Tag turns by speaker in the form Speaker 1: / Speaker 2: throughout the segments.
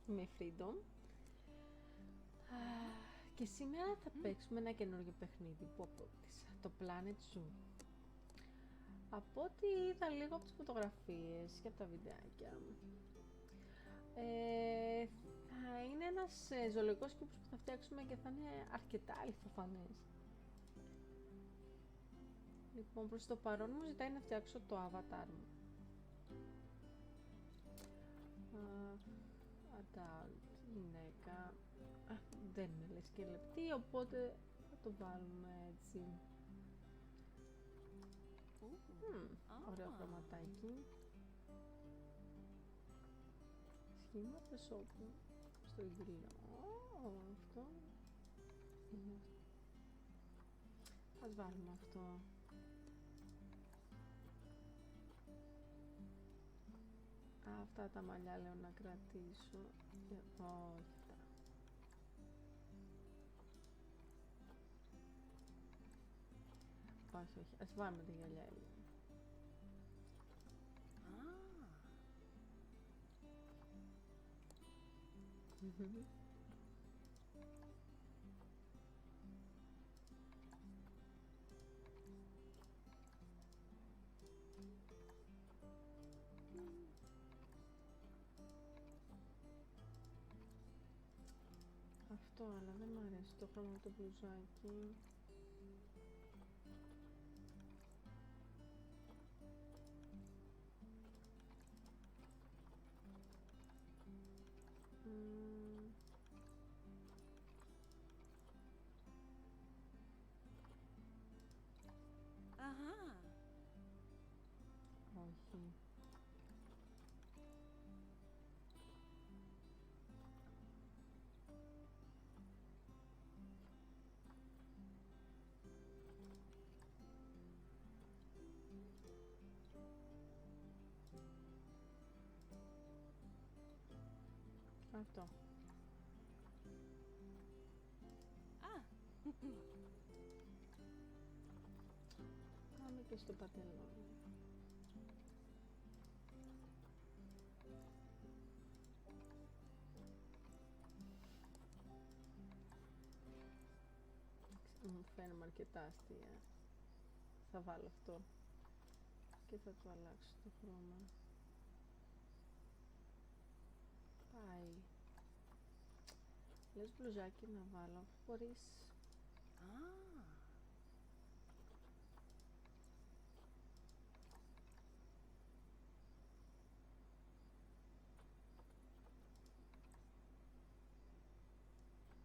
Speaker 1: είμαι η FreeDom και σήμερα θα παίξουμε ένα καινούργιο παιχνίδι που απόκτησα, το Planet Zoo. Από ό,τι είδα λίγο από τις φωτογραφίες και από τα βιντεάκια, θα είναι ένας ζωολογικός κήπος που θα φτιάξουμε και θα είναι αρκετά αληθοφανές. Λοιπόν, προς το παρόν μου ζητάει να φτιάξω το avatar μου. Adult, γυναίκα, δεν με λες και λεπτή, οπότε θα το βάλουμε έτσι. Ωραίο χρωματάκι. Σχήμα προσώπου στο υγρίο. Αυτό. Ας βάλουμε αυτό. Αυτά τα μαλλιά λέω να κρατήσω. Όχι αυτά. Όχι. Ας βάλουμε τη γυαλιά λίγο. Αυτό, αλλά δεν μου αρέσει το χρώμα του μπλουζάκι.
Speaker 2: Αχα.
Speaker 1: Όχι. Αυτό. Πάμε και στο πατελόνι. Μου φαίνομαι αρκετά αστεία. Θα βάλω αυτό και θα το αλλάξω το χρώμα. Πάει. Λες μπλουζάκι να βάλω, μπορείς.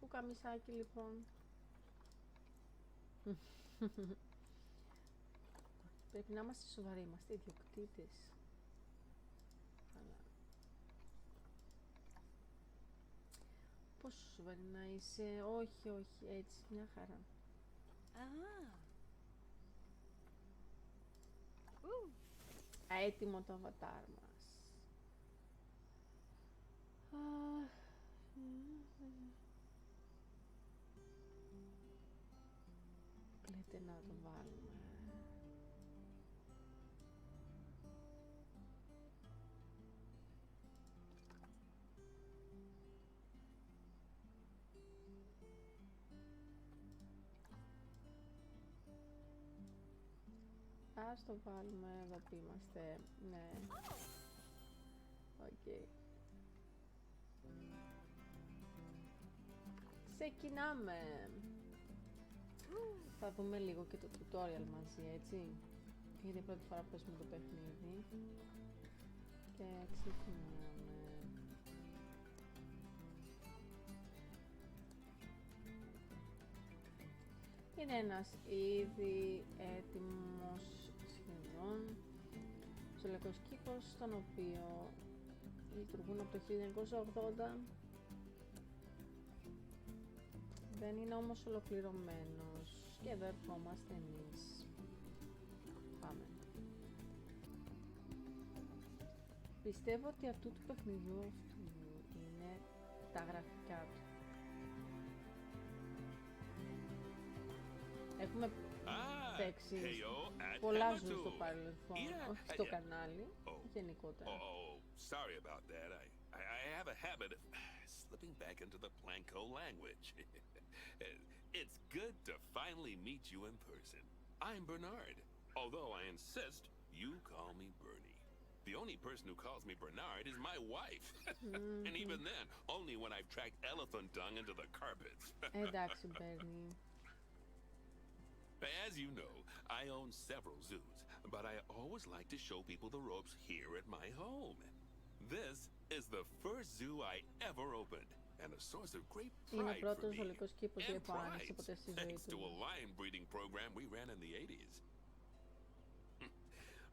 Speaker 1: Που καμισάκι λοιπόν. Πρέπει να είμαστε σοβαροί, είμαστε ιδιοκτήτες. Αλλά πόσο σοβαρή να είσαι, όχι, έτσι, μια χαρά. Έτοιμο το avatar μας. Λέτε να το βάλουμε. Ας το βάλουμε εδώ που είμαστε. Ναι. Οκ. Ξεκινάμε. Θα δούμε λίγο και το tutorial μαζί, έτσι. Γιατί πρώτη φορά παίζουμε το παιχνίδι. Και ξεκινάμε. Είναι ένας ήδη έτοιμος σχεδόν ζωολογικός κήπος, στον οποίο λειτουργούν από το 1980. Δεν είναι όμως ολοκληρωμένος και εδώ ερχόμαστε εμείς. Πάμε. Πιστεύω ότι αυτού του παιχνιδιού είναι τα γραφικά του. Έχουμε παίξει πολλά ζώα στο παρελθόν, όχι στο κανάλι, γενικότερα.
Speaker 3: Sorry about that. I have
Speaker 2: a habit of slipping back into the Planko language. It's good to finally meet you in person. I'm Bernard, although I insist you call me Bernie. The only person who calls me Bernard is my wife. And even then, only when I've tracked elephant dung into the carpets.
Speaker 1: Εντάξει, Bernie.
Speaker 2: As you know, I own several zoos, but I always like to show people the ropes here at my home. This is the first zoo I ever opened, and a source of great
Speaker 1: Είναι ο
Speaker 2: pride for
Speaker 1: πρώτος
Speaker 2: me.
Speaker 1: ζωολογικός κήπος
Speaker 2: And
Speaker 1: που άνοιξε ποτέ στη ζωή
Speaker 2: thanks to a
Speaker 1: του.
Speaker 2: lion breeding program we ran in the 80s.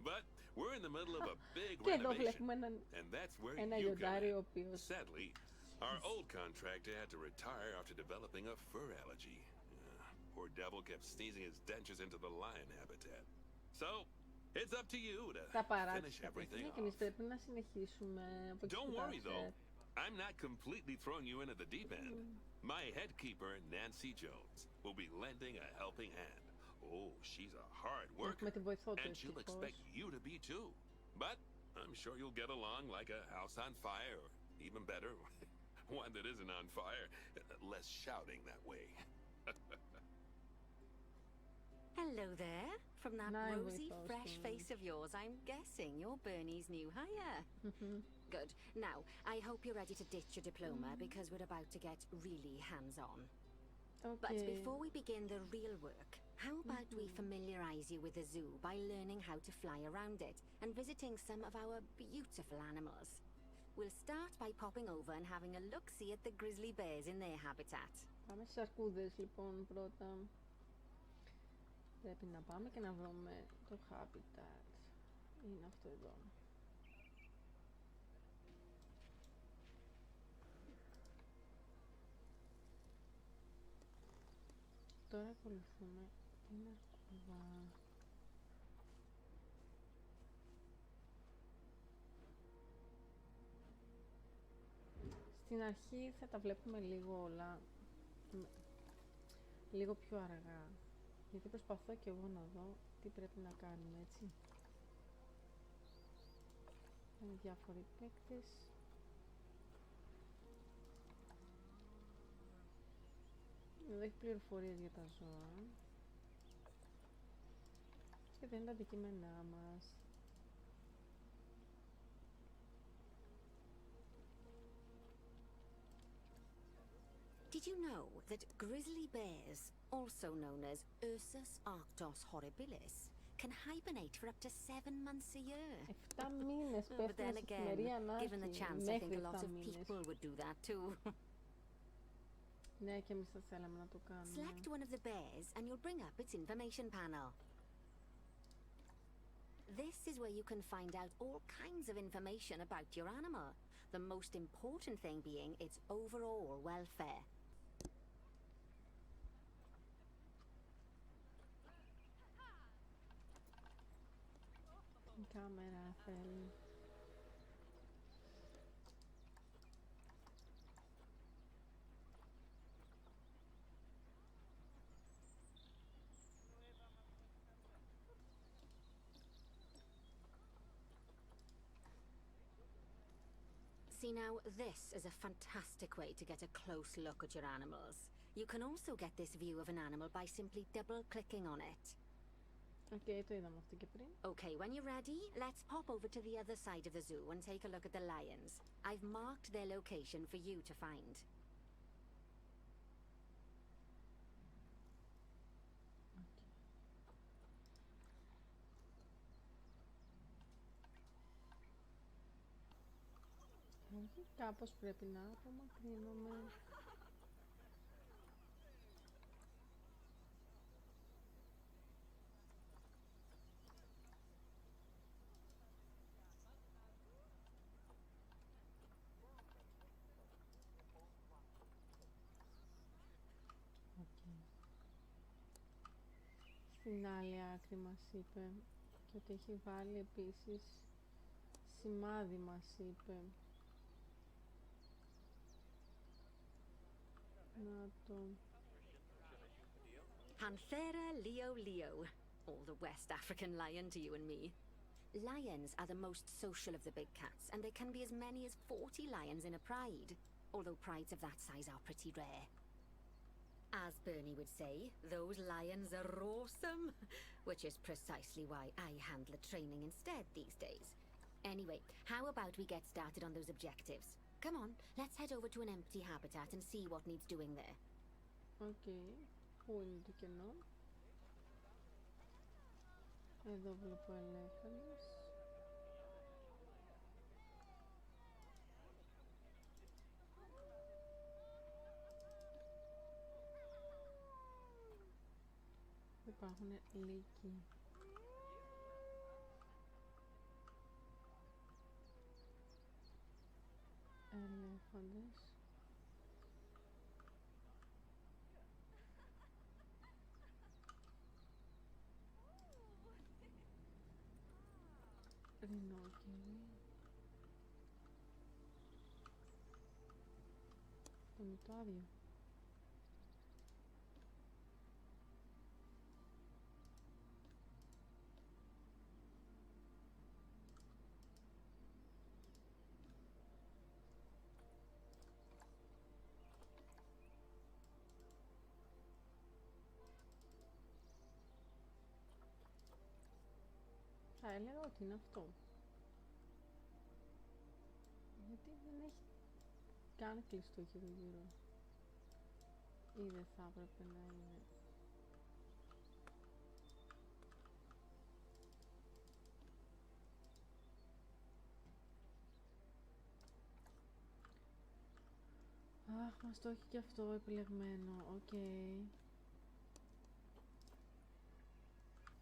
Speaker 2: But we're in the middle of a big
Speaker 1: Και εδώ
Speaker 2: renovation,
Speaker 1: βλέπουμε
Speaker 2: and that's where
Speaker 1: ένα
Speaker 2: you come
Speaker 1: λιοντάρι ο
Speaker 2: in.
Speaker 1: οποίος
Speaker 2: Sadly, our old contractor had to retire after developing a fur allergy. Poor devil kept sneezing his dentures into the lion habitat. So, it's up to you to
Speaker 1: τα
Speaker 2: finish
Speaker 1: παράτησε τα
Speaker 2: everything
Speaker 1: παιχνίδια και
Speaker 2: off.
Speaker 1: εμείς πρέπει να συνεχίσουμε από εκεί
Speaker 2: Don't
Speaker 1: που
Speaker 2: worry though,
Speaker 1: τα
Speaker 2: I'm not completely throwing you into the deep end. My head keeper, Nancy Jones, will be lending a helping hand. Oh, she's a hard worker,
Speaker 1: Έχουμε τη βοηθό του
Speaker 2: and she'll
Speaker 1: ευτυχώς.
Speaker 2: expect you to be too. But I'm sure you'll get along like a house on fire, or even better, one that isn't on fire. Less shouting that way.
Speaker 3: Hello there. From that
Speaker 1: No, we
Speaker 3: rosy,
Speaker 1: both
Speaker 3: fresh
Speaker 1: do.
Speaker 3: face of yours, I'm guessing you're Bernie's new hire. Good. Now, I hope you're ready to ditch your diploma because we're about to get really hands-on. But
Speaker 1: Okay.
Speaker 3: before we begin the real work, how about we familiarize you with the zoo by learning how to fly around it and visiting some of our beautiful animals? We'll start by popping over and having a look-see at the grizzly bears in their habitat.
Speaker 1: Πάμε στις αρκούδες λοιπόν πρώτα. Πρέπει να πάμε και να βρούμε το habitat. Είναι αυτό εδώ. Τώρα ακολουθούμε την αρκούδα. Στην αρχή θα τα βλέπουμε λίγο όλα, λίγο πιο αργά. Γιατί προσπαθώ και εγώ να δω τι πρέπει να κάνουμε, έτσι. Είναι διάφοροι παίκτες. Εδώ έχει πληροφορίες για τα ζώα. Και δεν είναι τα αντικείμενά μας.
Speaker 3: Did you know that grizzly bears, also known as Ursus arctos horribilis, can hibernate for up to 7 months a year?
Speaker 1: 7 μήνες
Speaker 3: But
Speaker 1: πέφτουν
Speaker 3: then
Speaker 1: σε
Speaker 3: again,
Speaker 1: εφημερία
Speaker 3: given the
Speaker 1: ανάχη.
Speaker 3: chance, I think
Speaker 1: Μέχρι
Speaker 3: a lot
Speaker 1: 7
Speaker 3: of
Speaker 1: μήνες.
Speaker 3: people would do that too.
Speaker 1: Ναι, και εμείς θα θέλαμε να το κάνουμε.
Speaker 3: Select one of the bears and you'll bring up its information panel. This is where you can find out all kinds of information about your animal. The most important thing being its overall welfare.
Speaker 1: Η κάμερα θέλει.
Speaker 3: See now, this is a fantastic way to get a close look at your animals. You can also get this view of an animal by simply double-clicking on it.
Speaker 1: Οκ, το είδαμε αυτό και πριν.
Speaker 3: Okay, when you're ready, let's pop over to the other side of the zoo and take a look at the lions. I've marked their location for you to find.
Speaker 1: Κάπως πρέπει να απομακρύνουμε. Στην άλλη άκρη μας είπε και ότι έχει βάλει επίσης σημάδι, μας είπε. Να το...
Speaker 3: Panthera leo leo, or the West African lion to you and me. Lions are the most social of the big cats, and there can be as many as 40 lions in a pride, although prides of that size are pretty rare. As Bernie would say, those lions are awesome, which is precisely why I handle the training instead these days. Anyway, how about we get started on those objectives? Come on, let's head over to an empty habitat and see what needs doing there.
Speaker 1: Okay, πού είναι το κενό? Εδώ βλέπω ελέφαντες. Υπάρχουν λύκοι. Ελέφαντες. Ρινόκεροι. Το μητάδιο. Θα έλεγα ότι είναι αυτό. Γιατί δεν έχει καν κλειστό γύρω-γύρω. Ή δεν θα έπρεπε να είναι. Αχ, μας το έχει και αυτό επιλεγμένο. Οκ.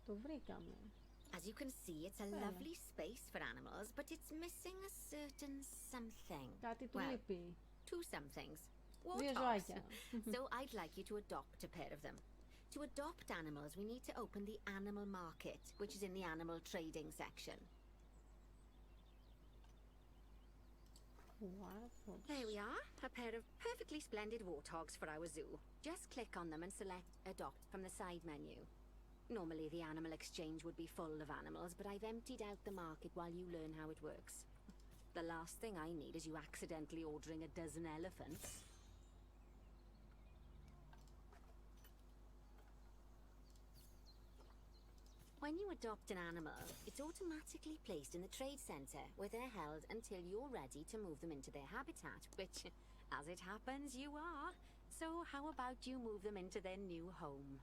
Speaker 1: Το βρήκαμε.
Speaker 3: As you can see, it's a lovely space for animals, but it's missing a certain something.
Speaker 1: Κάτι του λείπει.
Speaker 3: Two somethings.
Speaker 1: Δύο ζωάκια.
Speaker 3: So I'd like you to adopt a pair of them. To adopt animals, we need to open the animal market, which is in the animal trading section. There we are, a pair of perfectly splendid warthogs for our zoo. Just click on them and select Adopt from the side menu. Normally the animal exchange would be full of animals, but I've emptied out the market while you learn how it works. The last thing I need is you accidentally ordering a dozen elephants. When you adopt an animal, it's automatically placed in the trade center, where they're held until you're ready to move them into their habitat, which, as it happens, you are. So how about you move them into their new home?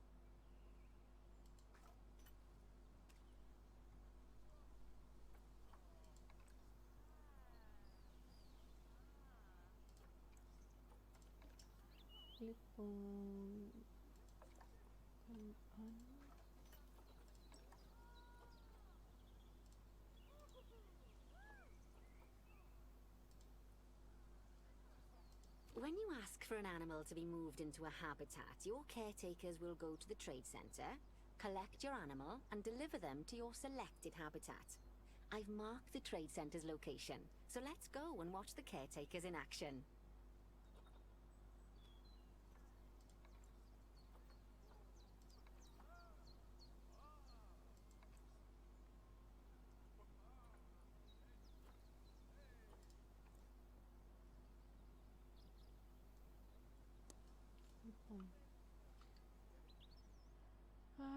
Speaker 1: Λοιπόν...
Speaker 3: When you ask for an animal to be moved into a habitat, your caretakers will go to the trade center, collect your animal, and deliver them to your selected habitat. I've marked the trade center's location, so let's go and watch the caretakers in action.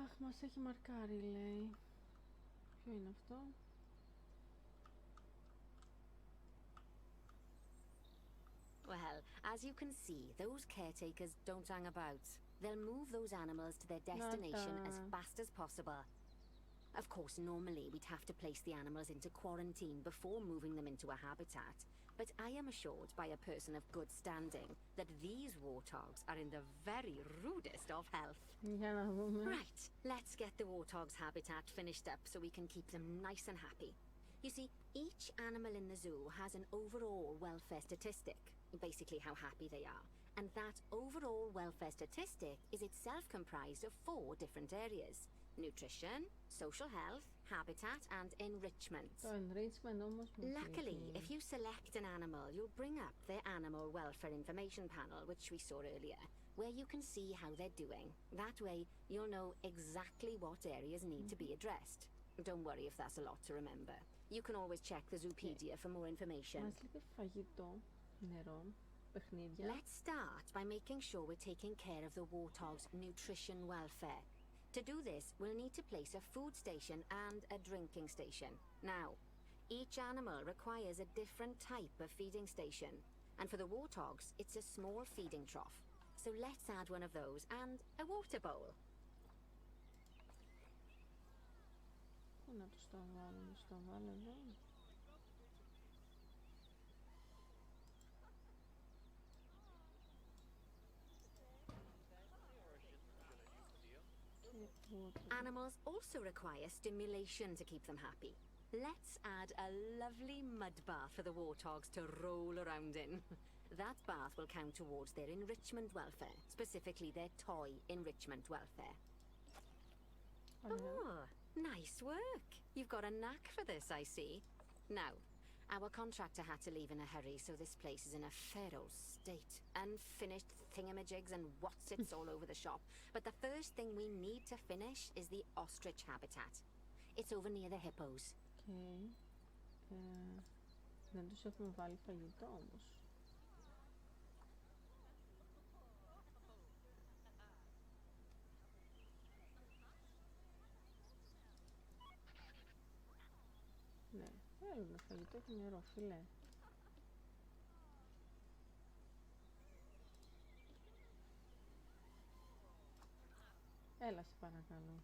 Speaker 1: Αχ, μας έχει μαρκάρει, λέει. Ποιο είναι αυτό?
Speaker 3: Well, as you can see, those caretakers don't hang about. They'll move those animals to their destination as fast as possible. Of course, normally we'd have to place the animals into quarantine before moving them into a habitat, but I am assured by a person of good standing that these warthogs are in the very rudest of health.
Speaker 1: Για να δούμε.
Speaker 3: Right, let's get the warthog's habitat finished up so we can keep them nice and happy. You see, each animal in the zoo has an overall welfare statistic, basically how happy they are. And that overall welfare statistic is itself comprised of 4 different areas: nutrition, social health, habitat, and enrichment.
Speaker 1: Το enrichment όμως μου
Speaker 3: Luckily,
Speaker 1: φύγει.
Speaker 3: if you select an animal, you'll bring up their animal welfare information panel, which we saw earlier, where you can see how they're doing. That way, you'll know exactly what areas need to be addressed. Don't worry if that's a lot to remember. You can always check the Zoopedia for more information.
Speaker 1: Μας λείπει φαγητό, νερό, παιχνίδια.
Speaker 3: Let's start by making sure we're taking care of the warthog's nutrition welfare. To do this, we'll need to place a food station and a drinking station. Now, each animal requires a different type of feeding station. And for the warthogs, it's a small feeding trough. So let's add one of those and a water bowl.
Speaker 1: Πού να τους τα βάλω, τους τα βάλω εδώ.
Speaker 3: Animals also require stimulation to keep them happy. Let's add a lovely mud bath for the warthogs to roll around in. That bath will count towards their enrichment welfare, specifically their toy enrichment welfare. Oh, nice work. You've got a knack for this, I see. Now, our contractor had to leave in a hurry, so this place is in a feral state. Unfinished thingamajigs and what's-its all over the shop. But the first thing we need to finish is the ostrich habitat. It's over near the hippos.
Speaker 1: Okay. Δεν τους έχουμε βάλει φαγητό όμως. Ναι, θέλουν φαγητό και νερό, φιλέ. Έλα σε παρακαλώ.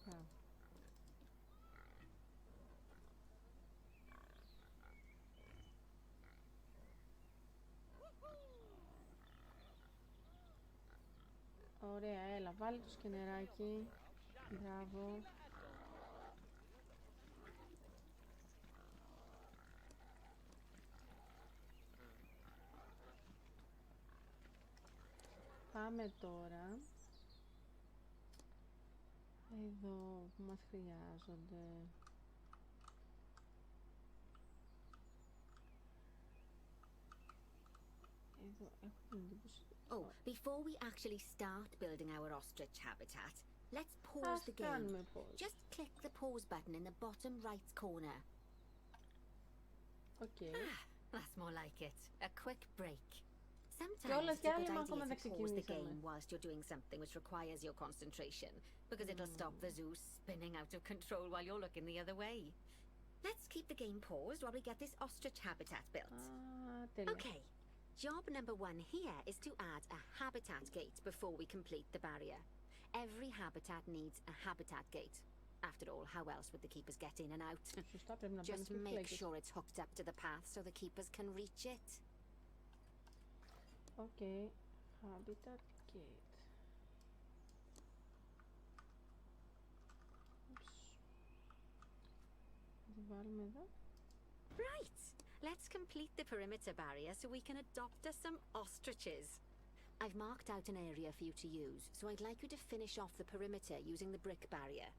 Speaker 1: Μπράβο. Ωραία, έλα, βάλε το σκηνεράκι. Μπράβο. Πάμε τώρα εδώ που μας χρειάζονται. Εδώ έχω εντύπωση.
Speaker 3: Oh, before we actually start building our ostrich habitat, let's pause the game. Just click the pause button in the bottom right corner.
Speaker 1: Okay.
Speaker 3: That's more like it. A quick break. Sometimes it's a good idea to pause the game whilst you're doing something which requires your concentration, because it'll stop the zoo spinning out of control while you're looking the other way. Let's keep the game paused while we get this ostrich habitat built. Okay. Job number 1 here is to add a habitat gate before we complete the barrier. Every habitat needs a habitat gate. After all, how else would the keepers get in and out? Just make sure it's hooked up to the path so the keepers can reach it.
Speaker 1: Okay, habitat gate. Βάλουμε εδώ.
Speaker 3: Right. Let's complete the perimeter barrier so we can adopt us some ostriches. I've marked out an area for you to use, so I'd like you to finish off the perimeter using the brick barrier.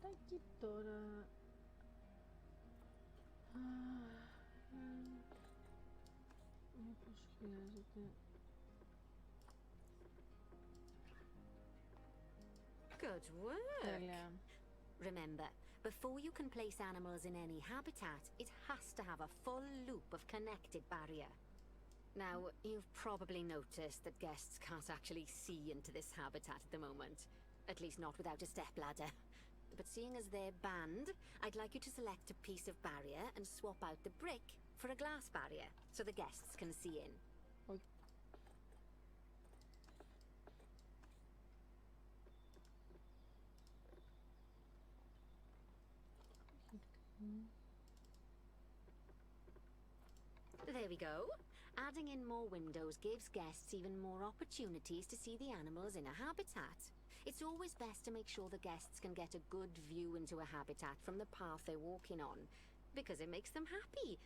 Speaker 1: Τάκι τώρα. Μήπως χρειάζεται.
Speaker 3: Good work.
Speaker 1: Τέλεια.
Speaker 3: Remember, before you can place animals in any habitat, it has to have a full loop of connected barrier. Now, you've probably noticed that guests can't actually see into this habitat at the moment. At least not without a stepladder. But seeing as they're banned, I'd like you to select a piece of barrier and swap out the brick for a glass barrier, so the guests can see in. There we go. Adding in more windows gives guests even more opportunities to see the animals in a habitat. It's always best to make sure the guests can get a good view into a habitat from the path they're walking on, because it makes them happy,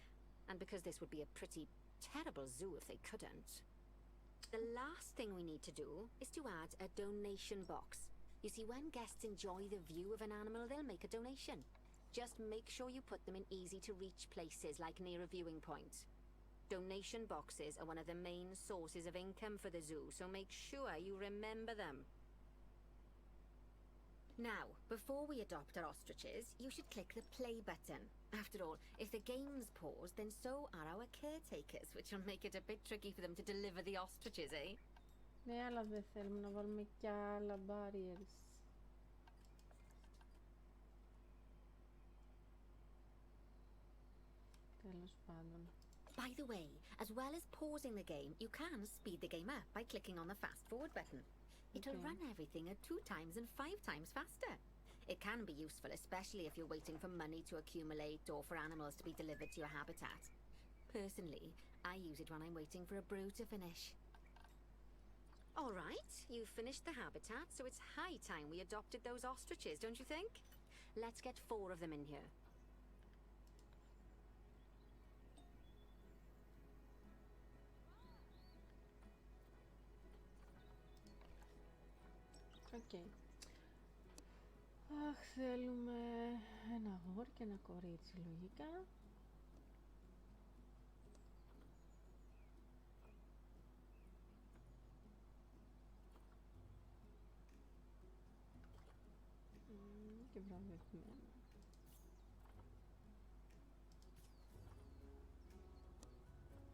Speaker 3: and because this would be a pretty terrible zoo if they couldn't. The last thing we need to do is to add a donation box. You see, when guests enjoy the view of an animal, they'll make a donation. Just make sure you put them in easy-to-reach places, like near a viewing point. Donation boxes are one of the main sources of income for the zoo, so make sure you remember them. Now, before we adopt our ostriches, you should click the play button. After all, if the game's paused, then so are our caretakers, which will make it a bit tricky for them to deliver the ostriches, eh?
Speaker 1: Ναι, αλλά δεν θέλουμε να βάλουμε κι άλλα barriers. Τέλος πάντων.
Speaker 3: By the way, as well as pausing the game, you can speed the game up by clicking on the fast forward button. It'll run everything at 2 times and 5 times faster. It can be useful, especially if you're waiting for money to accumulate or for animals to be delivered to your habitat. Personally, I use it when I'm waiting for a brew to finish. All right, you've finished the habitat, so it's high time we adopted those ostriches, don't you think? Let's get 4 of them in here.
Speaker 1: Okay. Αχ, θέλουμε ένα αγόρι και ένα κορίτσι, λογικά. Και βραβευμένο.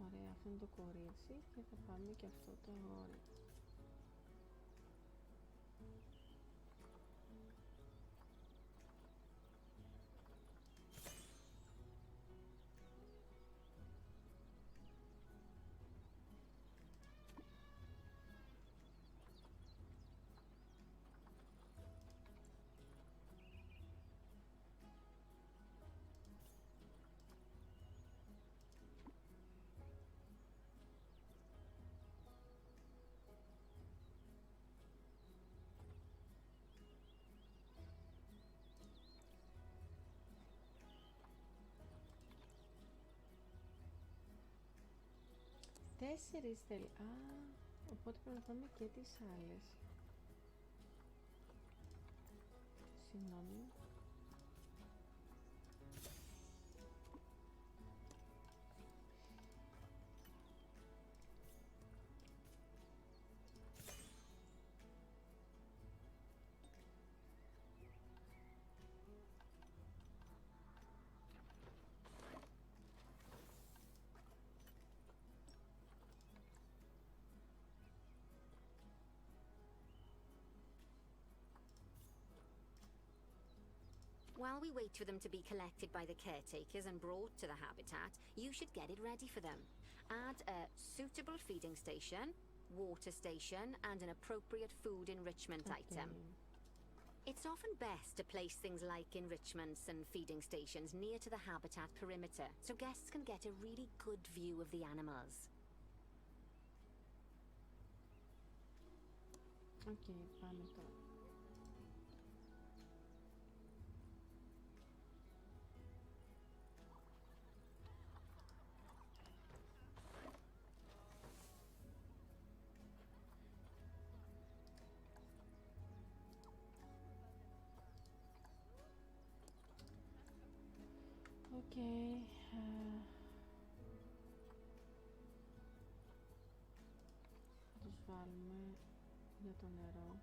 Speaker 1: Ωραία, αυτό είναι το κορίτσι και θα πάμε και αυτό το αγόρι. Τέσσερις θέλει. Α, οπότε πρέπει να πάμε και τις άλλες. Συγγνώμη.
Speaker 3: While we wait for them to be collected by the caretakers and brought to the habitat, you should get it ready for them. Add a suitable feeding station, water station, and an appropriate food enrichment item. It's often best to place things like enrichments and feeding stations near to the habitat perimeter, so guests can get a really good view of the animals.
Speaker 1: Okay, πάμε τώρα. Okay. Θα τους βάλουμε για το νερό.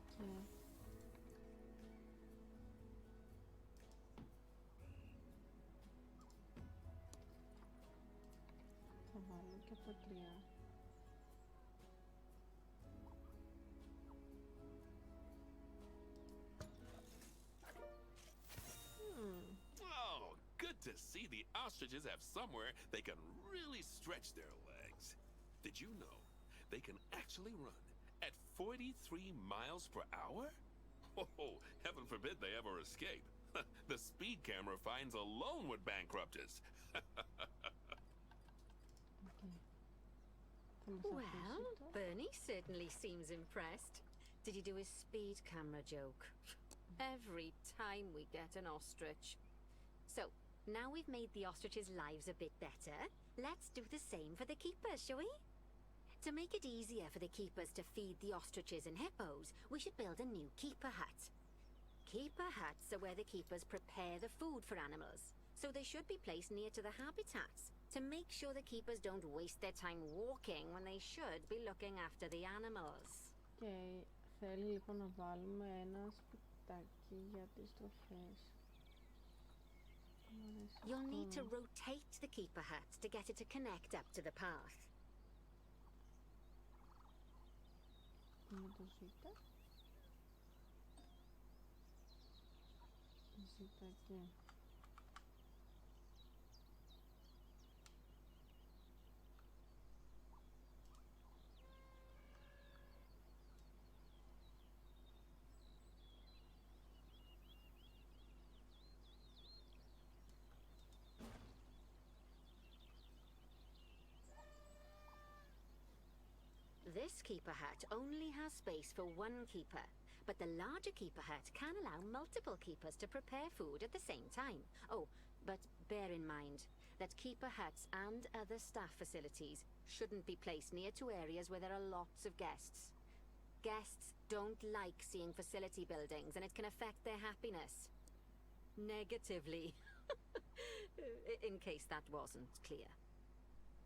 Speaker 1: Και θα βάλω και από 3.
Speaker 2: To see the ostriches have somewhere they can really stretch their legs. Did you know they can actually run at 43 miles per hour? Oh, heaven forbid they ever escape. The speed camera fines alone would bankrupt us.
Speaker 3: Well, Bernie certainly seems impressed. Did you do his speed camera joke? Every time we get an ostrich. So, now we've made the ostriches' lives a bit better, let's do the same for the keepers, shall we? To make it easier for the keepers to feed the ostriches and hippos, we should build a new keeper hut. Keeper huts are where the keepers prepare the food for animals, so they should be placed near to the habitats to make sure the keepers don't waste their time walking when they should be looking after the animals.
Speaker 1: Okay, θέλει λοιπόν να βάλουμε ένα σπιτάκι για τις τροφές.
Speaker 3: You'll need to rotate the keeper hut to get it to connect up to the path.
Speaker 1: Με το ζήτα. Ζήτα και...
Speaker 3: This keeper hut only has space for one keeper, but the larger keeper hut can allow multiple keepers to prepare food at the same time. Oh, but bear in mind that keeper huts and other staff facilities shouldn't be placed near to areas where there are lots of guests. Guests don't like seeing facility buildings, and it can affect their happiness. Negatively. In case that wasn't clear.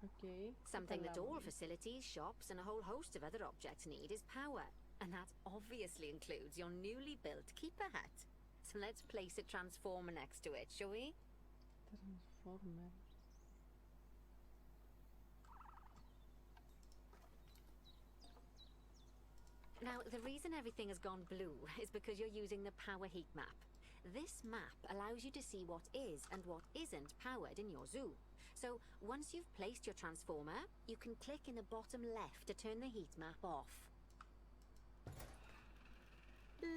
Speaker 1: Okay,
Speaker 3: Something that all facilities, shops, and a whole host of other objects need is power. And that obviously includes your newly built keeper hut. So let's place a transformer next to it, shall we?
Speaker 1: Transformer.
Speaker 3: Now, the reason everything has gone blue is because you're using the power heat map. This map allows you to see what is and what isn't powered in your zoo. So, once you've placed your transformer, you can click in the bottom left to turn the heat map off.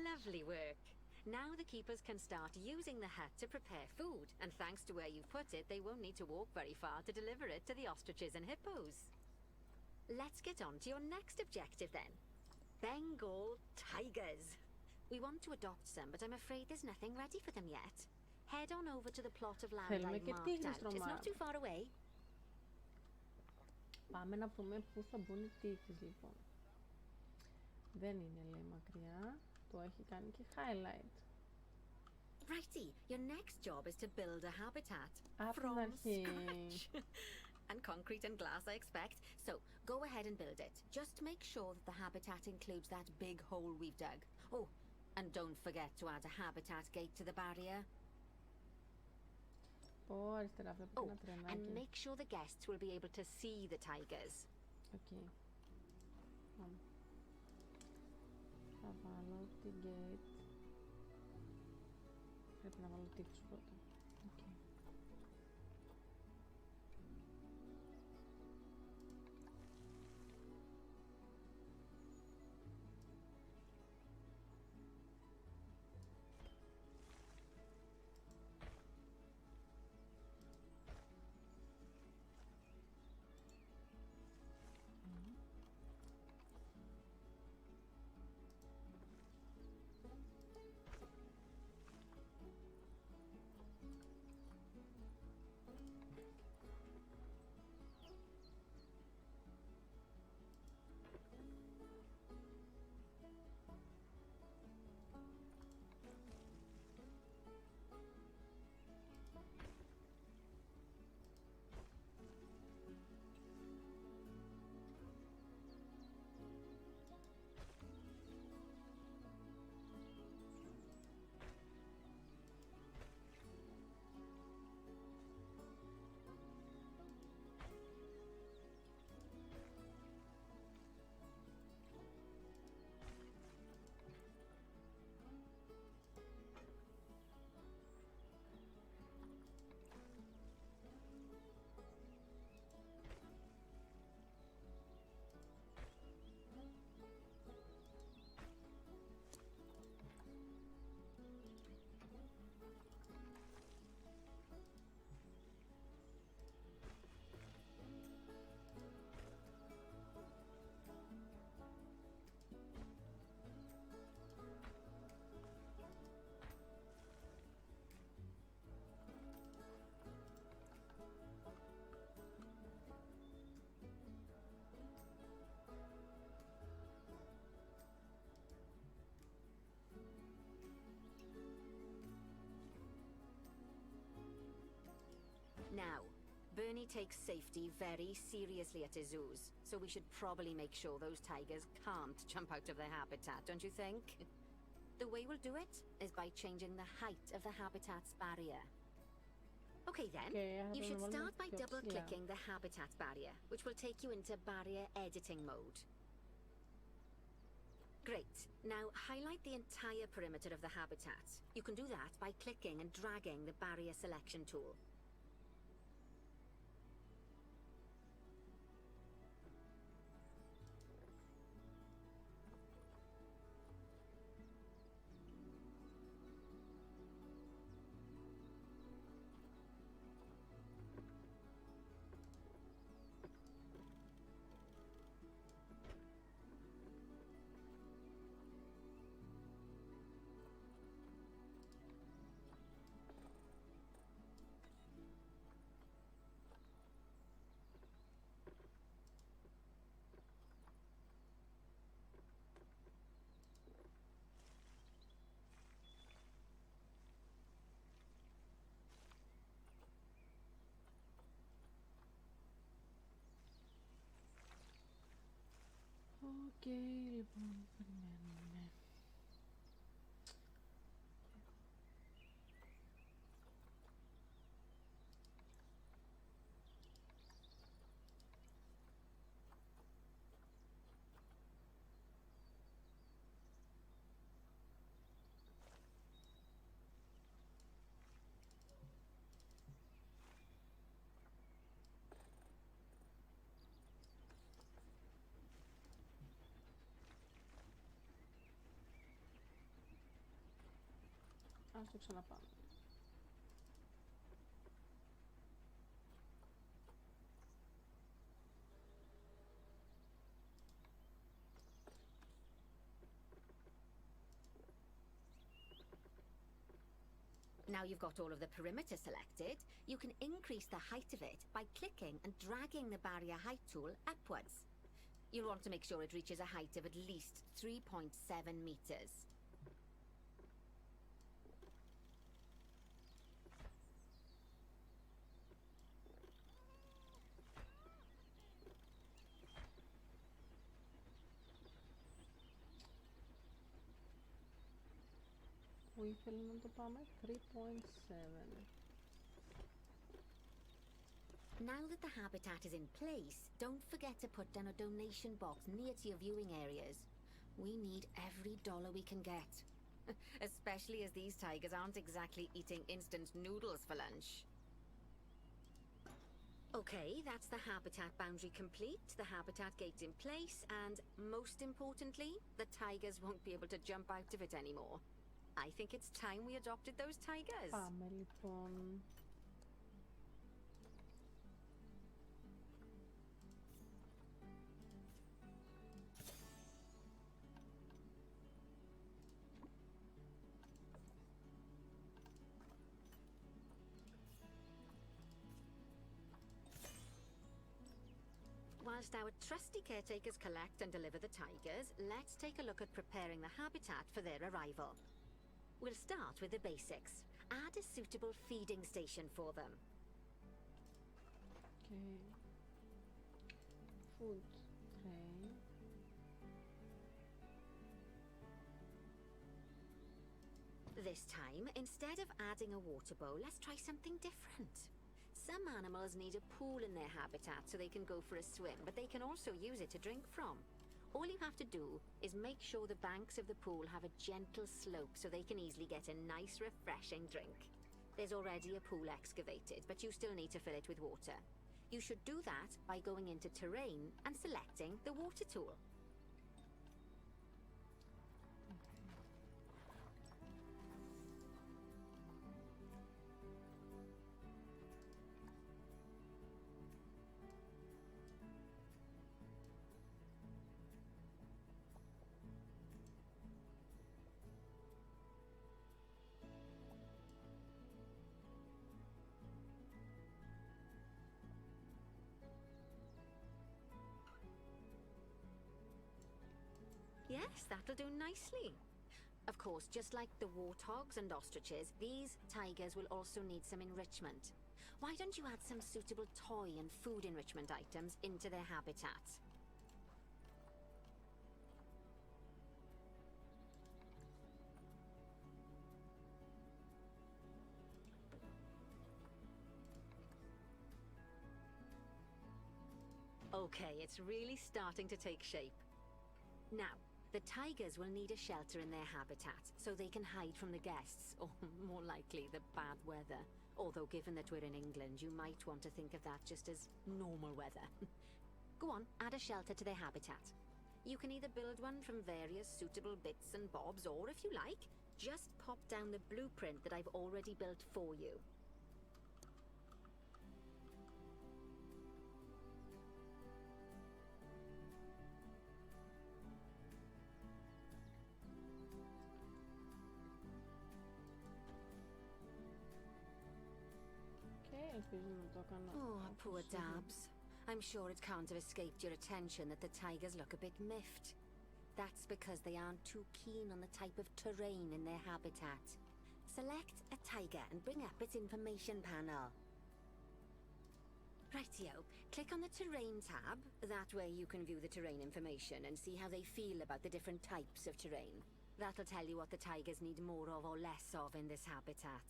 Speaker 3: Lovely work. Now the keepers can start using the hut to prepare food, and thanks to where you've put it, they won't need to walk very far to deliver it to the ostriches and hippos. Let's get on to your next objective then. Bengal tigers. We want to adopt some, but I'm afraid there's nothing ready for them yet. Head on over to the plot of land
Speaker 1: Θέλουμε
Speaker 3: I've
Speaker 1: και
Speaker 3: marked
Speaker 1: τίγρες
Speaker 3: out. It's not
Speaker 1: τρομάρα.
Speaker 3: too far away.
Speaker 1: Πάμε να πούμε πού θα μπουν οι τύχες λοιπόν. Δεν είναι λέει μακριά. Το έχει κάνει και highlight.
Speaker 3: Righty, your next job is to build a habitat
Speaker 1: Από την
Speaker 3: from
Speaker 1: αρχή.
Speaker 3: scratch. And concrete and glass, I expect. So, go ahead and build it. Just make sure that the habitat includes that big hole we've dug. Oh, and don't forget to add a habitat gate to the barrier.
Speaker 1: Πω αριστερά βλέπω
Speaker 3: Oh,
Speaker 1: ένα
Speaker 3: and
Speaker 1: τρενάκι.
Speaker 3: make sure the guests will be able to see the tigers.
Speaker 1: Okay. Πάμε. Θα βάλω την gate. Πρέπει να βάλω τείχους πρώτα. Okay.
Speaker 3: journey takes safety very seriously at the zoos, so we should probably make sure those tigers can't jump out of their habitat, don't you think? The way we'll do it is by changing the height of the habitat's barrier. Okay then, you should start by double-clicking the habitat barrier, which will take you into barrier editing mode. Great. Now highlight the entire perimeter of the habitat. You can do that by clicking and dragging the barrier selection tool.
Speaker 1: Οκ, λοιπόν, περιμένουμε. Ας το ξαναπάμε.
Speaker 3: Now you've got all of the perimeter selected, you can increase the height of it by clicking and dragging the barrier height tool upwards. You'll want to make sure it reaches a height of at least 3.7 meters.
Speaker 1: Που ήθελε να το πάμε 3.7.
Speaker 3: Now that the habitat is in place, don't forget to put down a donation box near to your viewing areas. We need every dollar we can get. Especially as these tigers aren't exactly eating instant noodles for lunch. Okay, that's the habitat boundary complete, the habitat gate's in place, and most importantly, the tigers won't be able to jump out of it anymore. I think it's time we adopted those tigers.
Speaker 1: Πάμε λοιπόν.
Speaker 3: Whilst our trusty caretakers collect and deliver the tigers, let's take a look at preparing the habitat for their arrival. We'll start with the basics. Add a suitable feeding station for them.
Speaker 1: Okay. Food tray.
Speaker 3: This time, instead of adding a water bowl, let's try something different. Some animals need a pool in their habitat so they can go for a swim, but they can also use it to drink from. All you have to do is make sure the banks of the pool have a gentle slope so they can easily get a nice, refreshing drink. There's already a pool excavated, but you still need to fill it with water. You should do that by going into terrain and selecting the water tool. Yes, that'll do nicely. Of course, just like the warthogs and ostriches, these tigers will also need some enrichment. Why don't you add some suitable toy and food enrichment items into their habitat? Okay, it's really starting to take shape. Now, the tigers will need a shelter in their habitat so they can hide from the guests, or more likely, the bad weather. Although given that we're in England, you might want to think of that just as normal weather. Go on, add a shelter to their habitat. You can either build one from various suitable bits and bobs, or if you like, just pop down the blueprint that I've already built for you.
Speaker 1: Oh,
Speaker 3: poor Dabs. I'm sure it can't have escaped your attention that the tigers look a bit miffed. That's because they aren't too keen on the type of terrain in their habitat. Select a tiger and bring up its information panel. Rightio, click on the terrain tab. That way you can view the terrain information and see how they feel about the different types of terrain. That'll tell you what the tigers need more of or less of in this habitat.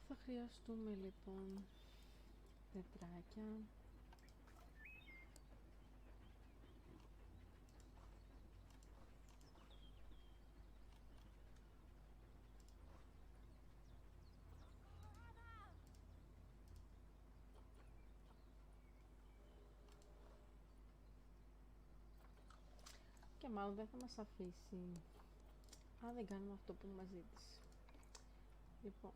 Speaker 1: Θα χρειαστούμε λοιπόν τετράκια. Και μάλλον δεν θα μας αφήσει αν δεν κάνουμε αυτό που μας ζήτησε. Λοιπόν,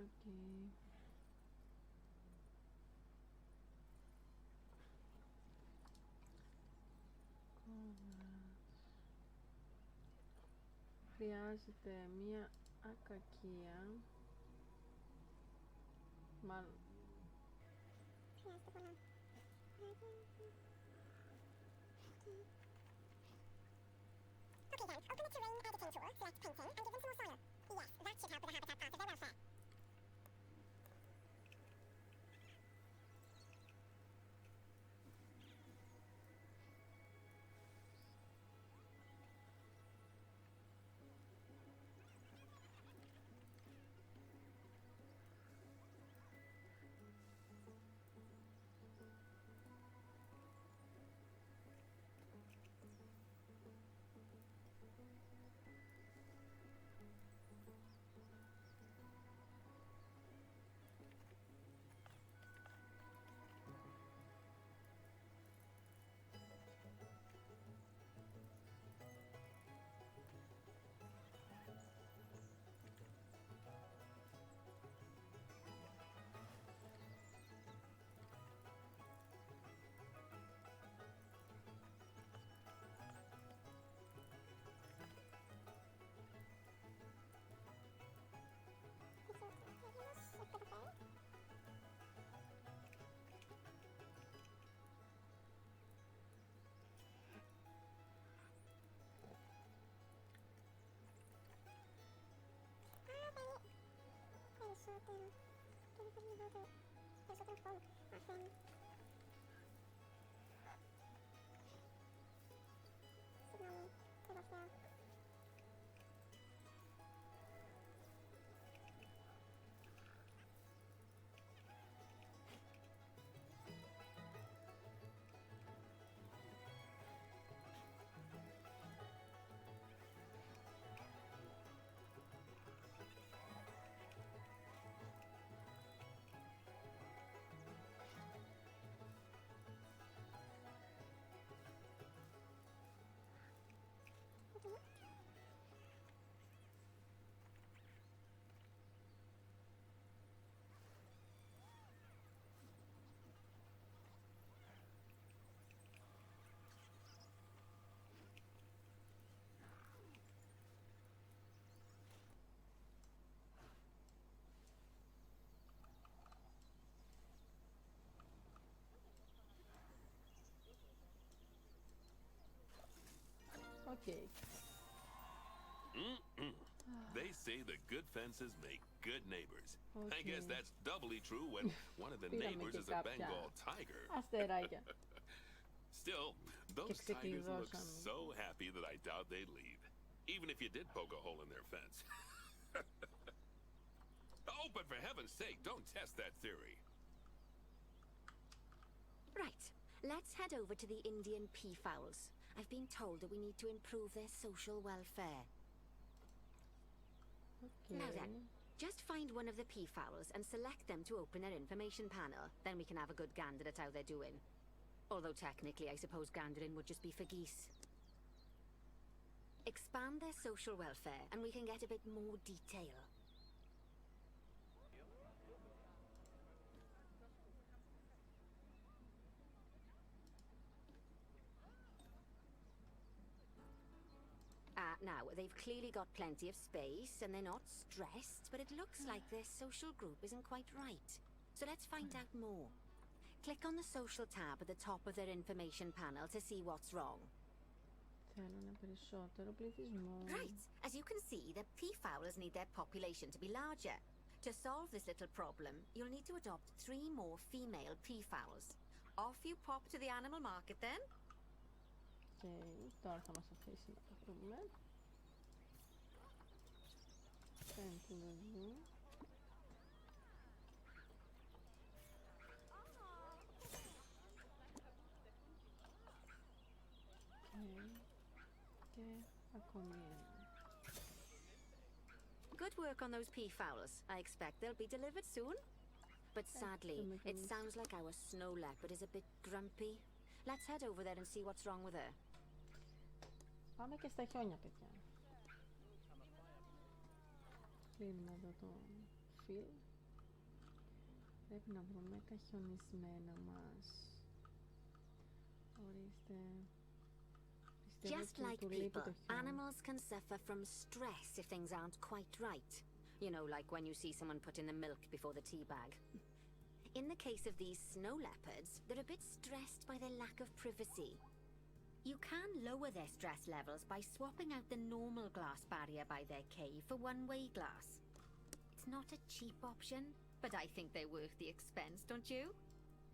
Speaker 1: okay. Χρειάζεται μία ακακία. Μάλλον.
Speaker 4: Χρειάζεται πολλά. Okay then, open the terrain editing tool, select painting, and give them some more soil. Yes, that should help with the habitat part of their welfare.
Speaker 1: Okay.
Speaker 2: They say that good fences make good neighbors. I guess
Speaker 1: Okay.
Speaker 2: that's doubly true when one of the
Speaker 1: Πήραμε
Speaker 2: neighbors
Speaker 1: και
Speaker 2: is a
Speaker 1: κάποια
Speaker 2: Bengal tiger.
Speaker 1: αστεράκια.
Speaker 2: Still, those tigers look
Speaker 1: ξεκλειδώσαμε.
Speaker 2: so happy that I doubt they'd leave, even if you did poke a hole in their fence. Oh, but for heaven's sake, don't test that theory.
Speaker 3: Right, let's head over to the Indian peafowls. I've been told that we need to improve their social welfare. Now then,
Speaker 1: Okay.
Speaker 3: just find one of the peafowls and select them to open their information panel. Then we can have a good gander at how they're doing. Although technically, I suppose gandering would just be for geese. Expand their social welfare and we can get a bit more detail. Now, they've clearly got plenty of space and they're not stressed, but it looks like their social group isn't quite right. So let's find out more. Click on the social tab at the top of their information panel to see what's wrong.
Speaker 1: Θέλουν περισσότερο πληθυσμό.
Speaker 3: Right, as you can see, the peafowls need their population to be larger. To solve this little problem, you'll need to adopt 3 more female peafowls. Off you pop to the animal market then.
Speaker 1: Okay. Τώρα θα μας αφήσει να το βρούμε. Πέμπτον εδώ. Και ακόμη ένα.
Speaker 3: Good work on those peafowls. I expect they'll be delivered soon. But sadly, it sounds like our snow leopard is a bit grumpy. Let's head over there and see what's wrong with her.
Speaker 1: Πάμε και στα χιόνια, παιδιά. Κλείνουμε εδώ το φιλ. Πρέπει να βρούμε τα χιονισμένα μας. Ορίστε.
Speaker 3: Just like people, animals can suffer from stress if things aren't quite right. You know, like when you see someone put in the milk before the tea bag. In the case of these snow leopards, they're a bit stressed by their lack of privacy. You can lower their stress levels by swapping out the normal glass barrier by their cave for one-way glass. It's not a cheap option, but I think they're worth the expense, don't you?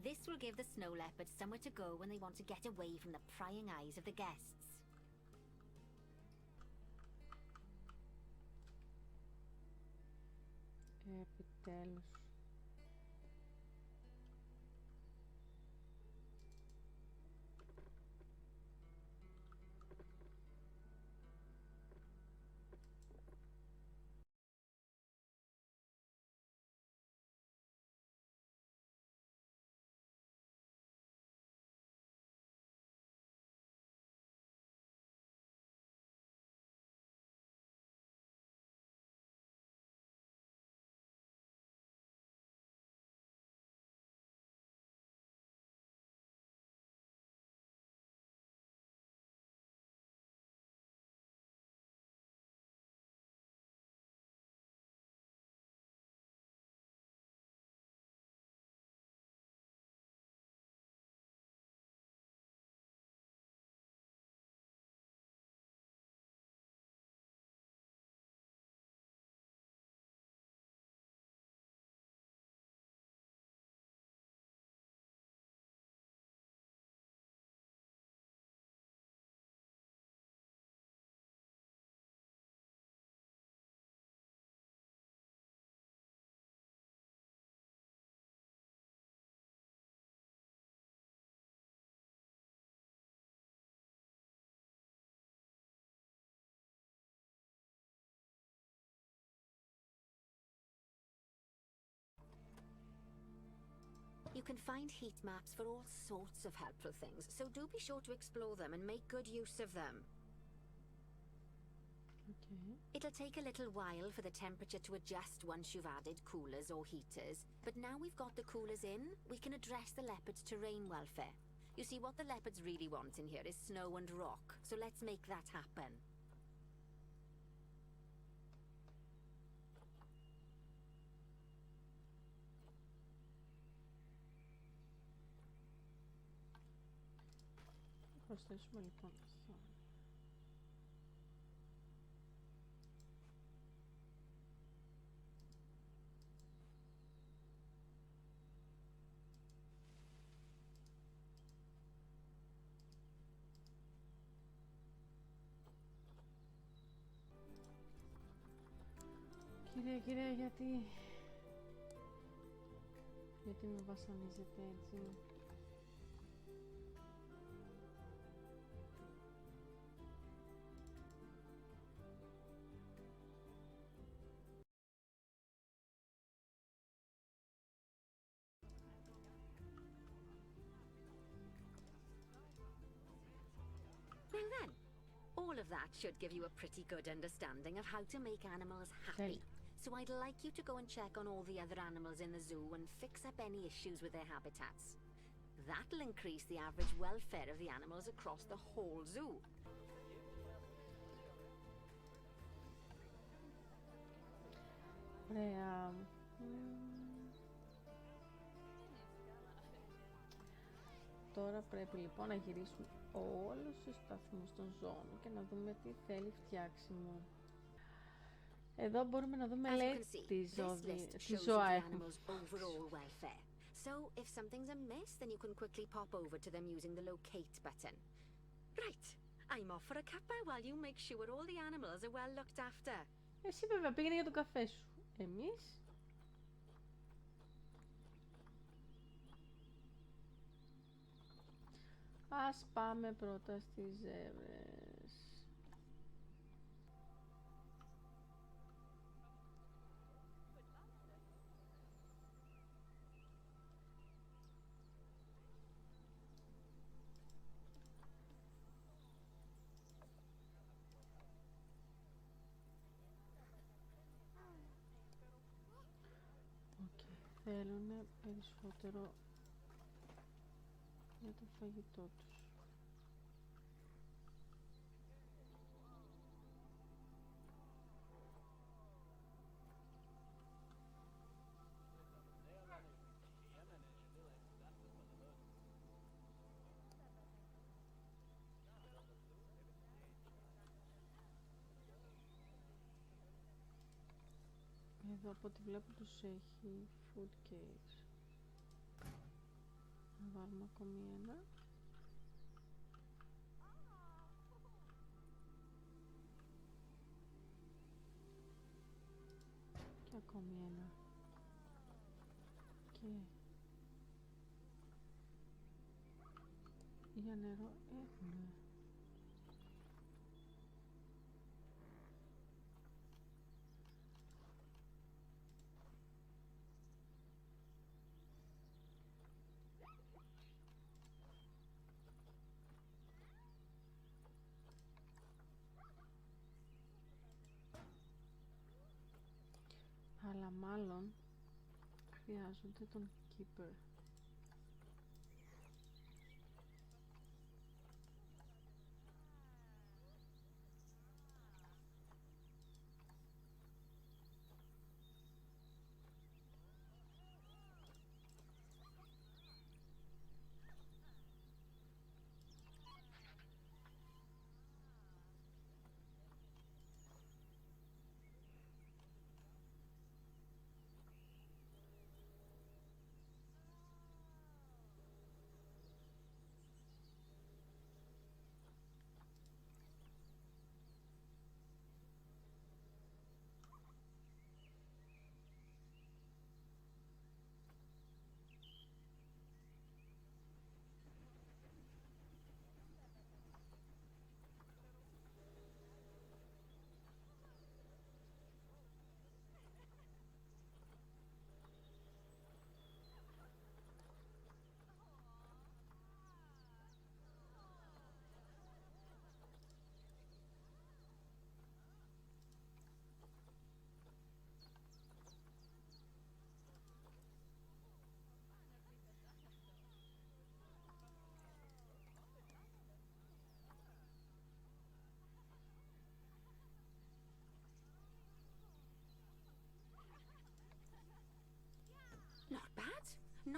Speaker 3: This will give the snow leopards somewhere to go when they want to get away from the prying eyes of the guests.
Speaker 1: Επιτέλους.
Speaker 3: You can find heat maps for all sorts of helpful things, so do be sure to explore them and make good use of them.
Speaker 1: Okay.
Speaker 3: It'll take a little while for the temperature to adjust once you've added coolers or heaters, but now we've got the coolers in, we can address the leopard's terrain welfare. You see, what the leopards really want in here is snow and rock, so let's make that happen.
Speaker 1: Προσθέσουμε λοιπόν χιόνι. Κυρία, γιατί με βασανίζετε έτσι?
Speaker 3: Now then, all of that should give you a pretty good understanding of how to make animals happy. So I'd like you to go and check on all the other animals in the zoo and fix up any issues with their habitats. That'll increase the average welfare of the animals across the whole zoo.
Speaker 1: Ωραία. Τώρα πρέπει λοιπόν να γυρίσουμε όλους τους σταθμούς των ζώων και να δούμε τι θέλει φτιάξιμο. Εδώ μπορούμε να δούμε, λέει, τι ζώα έχουν.
Speaker 3: So if something's amiss, then you can quickly pop over to them using the locate button. Right, I'm off for a cuppa while you make sure all the animals are well looked after.
Speaker 1: Εσύ βέβαια πήγαινε για το καφέ σου. Εμείς ας πάμε πρώτα στις ζεύρες. Θέλουν περισσότερο για το φαγητό τους. Εδώ από ό,τι βλέπω τους έχει food case. Να βάλουμε ακόμη ένα. Και ακόμη ένα. Και για νερό έχουμε. Αλλά μάλλον χρειάζονται τον keeper.
Speaker 3: Not bad.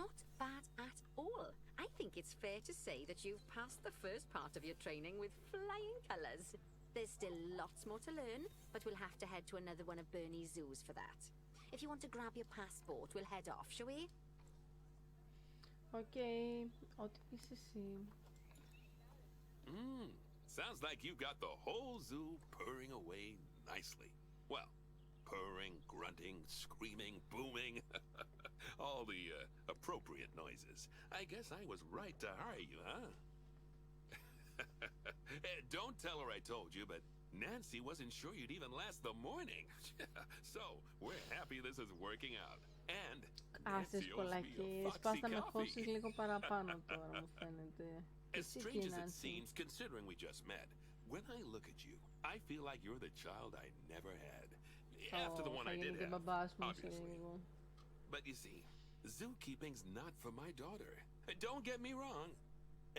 Speaker 3: Not bad at all. I think it's fair to say that you've passed the first part of your training with flying colours. There's still lots more to learn, but we'll have to head to another one of Bernie's zoos for that. If you want to grab your passport, we'll head off, shall we?
Speaker 1: Okay, ό,τι πεις εσύ.
Speaker 2: Sounds like you got the whole zoo purring away nicely. Well, Purring, grunting, screaming, booming. All the appropriate noises. I guess I was right to hire you, huh? Don't tell her I told you, but Nancy wasn't sure you'd even last the morning. So, we're happy this is working out. And
Speaker 1: Άσες
Speaker 2: Nancy owes
Speaker 1: πολλά
Speaker 2: me a
Speaker 1: κύριε,
Speaker 2: foxy
Speaker 1: σπάστα με χώσεις
Speaker 2: coffee.
Speaker 1: λίγο παραπάνω τώρα μου φαίνεται.
Speaker 2: As
Speaker 1: Εσύ
Speaker 2: strange
Speaker 1: και η
Speaker 2: as it
Speaker 1: Νάνση.
Speaker 2: seems, considering we just met, when I look at you, I feel like you're the child I never had. After the one
Speaker 1: Θα
Speaker 2: I
Speaker 1: γίνει
Speaker 2: did
Speaker 1: και
Speaker 2: have,
Speaker 1: μπαμπάς μου σε
Speaker 2: obviously.
Speaker 1: λίγο.
Speaker 2: But you see, zookeeping's not for my daughter. Don't get me wrong.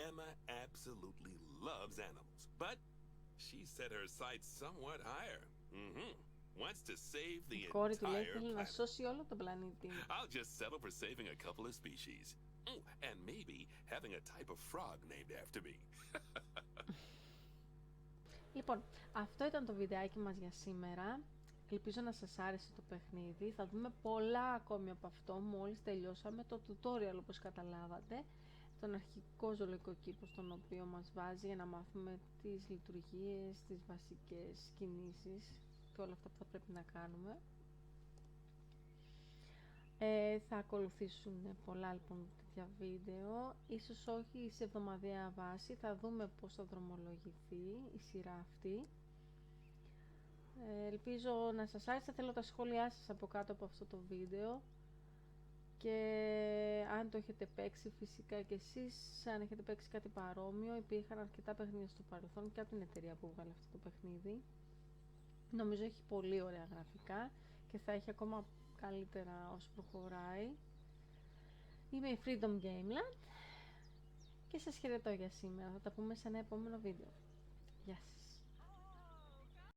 Speaker 2: Emma absolutely loves animals, but she set her sights somewhat higher. Wants to save the
Speaker 1: Η κόρη του λέει
Speaker 2: entire
Speaker 1: θέλει να
Speaker 2: planet.
Speaker 1: σώσει όλο τον πλανήτη.
Speaker 2: I'll just settle for saving a couple of species. And maybe having a type of frog named after me.
Speaker 1: Λοιπόν, αυτό ήταν το βιντεάκι μας για σήμερα. Ελπίζω να σας άρεσε το παιχνίδι. Θα δούμε πολλά ακόμη από αυτό μόλις τελειώσαμε το tutorial, όπως καταλάβατε. Τον αρχικό ζωολογικό κήπο στον οποίο μας βάζει για να μάθουμε τις λειτουργίες, τις βασικές κινήσεις και όλα αυτά που θα πρέπει να κάνουμε. Θα ακολουθήσουν πολλά λοιπόν τέτοια βίντεο, ίσως όχι σε εβδομαδιαία βάση, θα δούμε πώς θα δρομολογηθεί η σειρά αυτή. Ελπίζω να σας άρεσε, θέλω τα σχόλιά σας από κάτω από αυτό το βίντεο και αν το έχετε παίξει φυσικά και εσείς, αν έχετε παίξει κάτι παρόμοιο. Υπήρχαν αρκετά παιχνίδια στο παρελθόν και από την εταιρεία που βγάλε αυτό το παιχνίδι. Νομίζω έχει πολύ ωραία γραφικά και θα έχει ακόμα καλύτερα όσο προχωράει. Είμαι η FreeDom Gameland και σας χαιρετώ για σήμερα. Θα τα πούμε σε ένα επόμενο βίντεο. Γεια σας.